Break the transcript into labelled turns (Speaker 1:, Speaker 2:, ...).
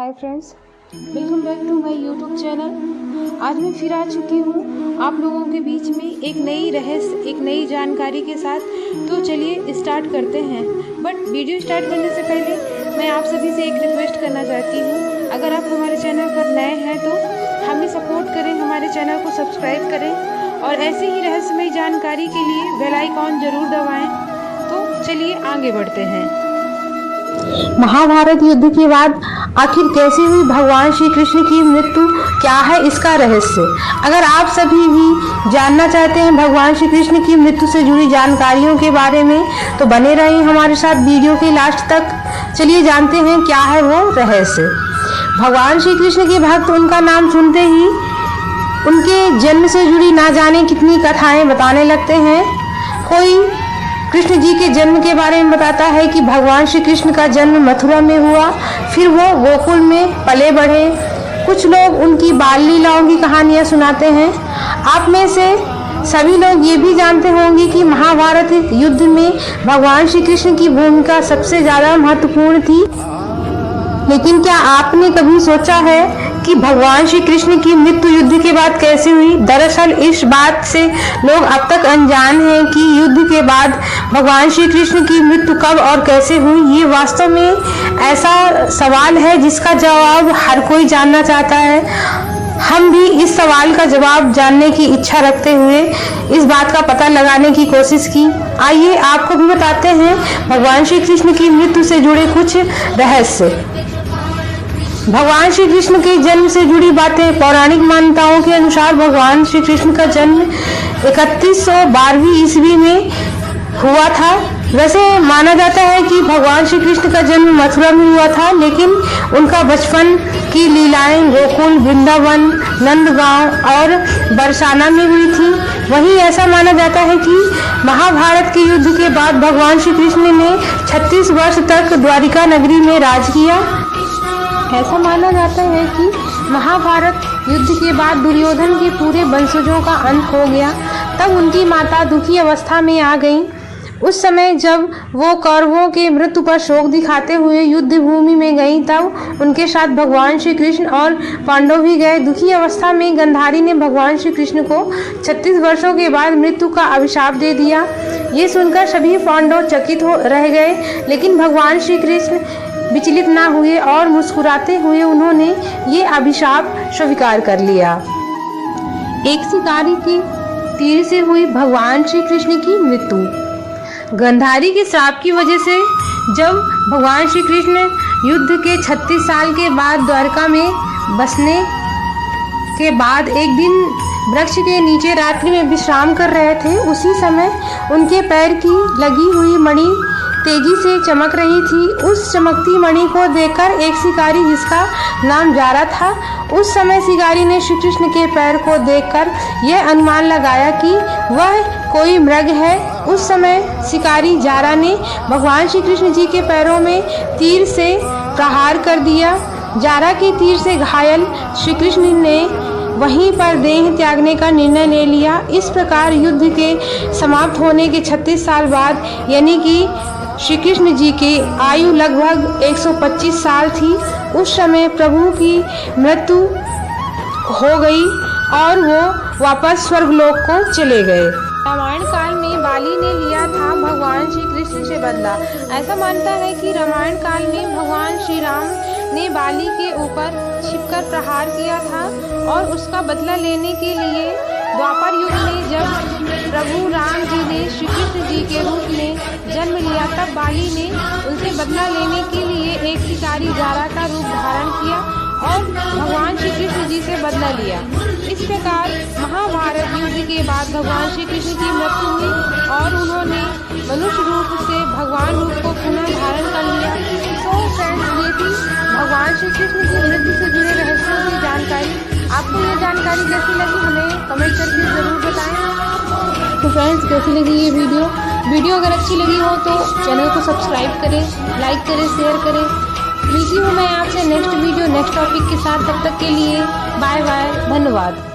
Speaker 1: Hi friends, welcome back to my YouTube channel. आज मैं फिर आ चुकी हूँ आप लोगों के बीच में एक नई रहस्य, एक नई जानकारी के साथ। तो चलिए स्टार्ट करते हैं। बट वीडियो स्टार्ट करने से पहले मैं आप सभी से एक रिक्वेस्ट करना चाहती हूँ, अगर आप हमारे चैनल पर नए हैं तो हमें सपोर्ट करें, हमारे चैनल को सब्सक्राइब करें और ऐसे ही रहस्यमय जानकारी के लिए बेल आइकॉन ज़रूर दबाएँ। तो चलिए आगे बढ़ते हैं।
Speaker 2: महाभारत युद्ध के बाद आखिर कैसे हुई भगवान श्री कृष्ण की मृत्यु, क्या है इसका रहस्य? अगर आप सभी भी जानना चाहते हैं भगवान श्री कृष्ण की मृत्यु से जुड़ी जानकारियों के बारे में, तो बने रहिए हमारे साथ वीडियो के लास्ट तक। चलिए जानते हैं क्या है वो रहस्य। भगवान श्री कृष्ण के भक्त उनका नाम सुनते ही उनके जन्म से जुड़ी ना जाने कितनी कथाएं बताने लगते हैं। कोई कृष्ण जी के जन्म के बारे में बताता है कि भगवान श्री कृष्ण का जन्म मथुरा में हुआ, फिर वो गोकुल में पले बढ़े। कुछ लोग उनकी बाल लीलाओं की कहानियां सुनाते हैं। आप में से सभी लोग ये भी जानते होंगे कि महाभारत युद्ध में भगवान श्री कृष्ण की भूमिका सबसे ज़्यादा महत्वपूर्ण थी। लेकिन क्या आपने कभी सोचा है कि भगवान श्री कृष्ण की मृत्यु युद्ध के बाद कैसे हुई? दरअसल इस बात से लोग अब तक अनजान हैं कि युद्ध के बाद भगवान श्री कृष्ण की मृत्यु कब और कैसे हुई। ये वास्तव में ऐसा सवाल है जिसका जवाब हर कोई जानना चाहता है। हम भी इस सवाल का जवाब जानने की इच्छा रखते हुए इस बात का पता लगाने की कोशिश की। आइए आपको भी बताते हैं भगवान श्री कृष्ण की मृत्यु से जुड़े कुछ रहस्य। भगवान श्री कृष्ण के जन्म से जुड़ी बातें। पौराणिक मान्यताओं के अनुसार भगवान श्री कृष्ण का जन्म 3112 ईस्वी में हुआ था। वैसे माना जाता है कि भगवान श्री कृष्ण का जन्म मथुरा में हुआ था, लेकिन उनका बचपन की लीलाएं गोकुल, वृंदावन, नंदगांव और बरसाना में हुई थी। वहीं ऐसा माना जाता है कि महाभारत के युद्ध के बाद भगवान श्री कृष्ण ने 36 वर्ष तक द्वारिका नगरी में राज किया। ऐसा माना जाता है कि महाभारत युद्ध के बाद दुर्योधन के पूरे वंशजों का अंत हो गया। तब उनकी माता दुखी अवस्था में आ गईं। उस समय जब वो कौरवों के मृत्यु पर शोक दिखाते हुए युद्ध भूमि में गईं, तब उनके साथ भगवान श्री कृष्ण और पांडव भी गए। दुखी अवस्था में गांधारी ने भगवान श्री कृष्ण को 36 वर्षों के बाद मृत्यु का अभिशाप दे दिया। ये सुनकर सभी पांडव चकित हो रह गए, लेकिन भगवान श्री कृष्ण विचलित ना हुए और मुस्कुराते हुए उन्होंने ये अभिशाप स्वीकार कर लिया। एक शिकारी के तीर से हुई भगवान श्री कृष्ण की मृत्यु। गांधारी के श्राप की वजह से जब भगवान श्री कृष्ण युद्ध के 36 साल के बाद द्वारका में बसने के बाद एक दिन वृक्ष के नीचे रात्रि में विश्राम कर रहे थे, उसी समय उनके पैर की लगी हुई मणि तेजी से चमक रही थी। उस चमकती मणि को देखकर एक शिकारी जिसका नाम जारा था, उस समय शिकारी ने श्री कृष्ण के पैर को देखकर यह अनुमान लगाया कि वह कोई मृग है। उस समय शिकारी जारा ने भगवान श्री कृष्ण जी के पैरों में तीर से प्रहार कर दिया। जारा के तीर से घायल श्री कृष्ण ने वहीं पर देह त्यागने का निर्णय ले लिया। इस प्रकार युद्ध के समाप्त होने के 36 साल बाद, यानी कि श्री कृष्ण जी की आयु लगभग 125 साल थी, उस समय प्रभु की मृत्यु हो गई और वो वापस स्वर्गलोक को चले गए। रामायण काल में बाली ने लिया था भगवान श्री कृष्ण से बदला। ऐसा मानता है कि रामायण काल में भगवान श्री राम ने बाली के ऊपर छिपकर प्रहार किया था और उसका बदला लेने के लिए द्वापर युग में जब प्रभु राम जी ने श्री कृष्ण जी के रूप में जन्म लिया, तब बाली ने उनसे बदला लेने के लिए एक शिकारी जारा का रूप धारण किया और भगवान श्री कृष्ण जी से बदला लिया। इस प्रकार महाभारत युद्ध के बाद भगवान श्री कृष्ण की मृत्यु हुई और उन्होंने मनुष्य रूप से भगवान रूप को पुनः धारण कर लिया। तो फ्रेंड्स, ये थी भगवान श्री कृष्ण की मृत्यु से जुड़े रहस्यों की जानकारी। आपको ये जानकारी कैसी लगी हमें कमेंट करके ज़रूर बताएं। तो फ्रेंड्स, कैसी लगी ये वीडियो अगर अच्छी लगी हो तो चैनल को सब्सक्राइब करें, लाइक करें, शेयर करें। मिलती हूँ मैं आपसे नेक्स्ट वीडियो नेक्स्ट टॉपिक के साथ। तब तक के लिए बाय बाय, धन्यवाद।